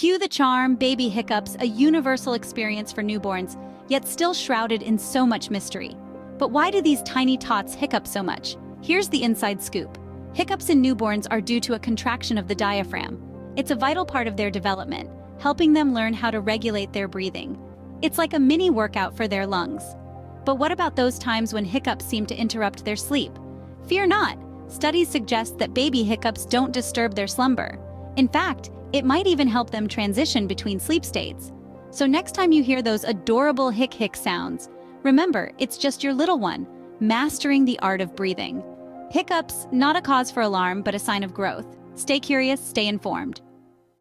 Cue the charm, baby hiccups, a universal experience for newborns, yet still shrouded in so much mystery. But why do these tiny tots hiccup so much? Here's the inside scoop. Hiccups in newborns are due to a contraction of the diaphragm. It's a vital part of their development, helping them learn how to regulate their breathing. It's like a mini workout for their lungs. But what about those times when hiccups seem to interrupt their sleep? Fear not. Studies suggest that baby hiccups don't disturb their slumber. In fact, it might even help them transition between sleep states. So next time you hear those adorable hic-hic sounds, remember, it's just your little one, mastering the art of breathing. Hiccups, not a cause for alarm, but a sign of growth. Stay curious, stay informed.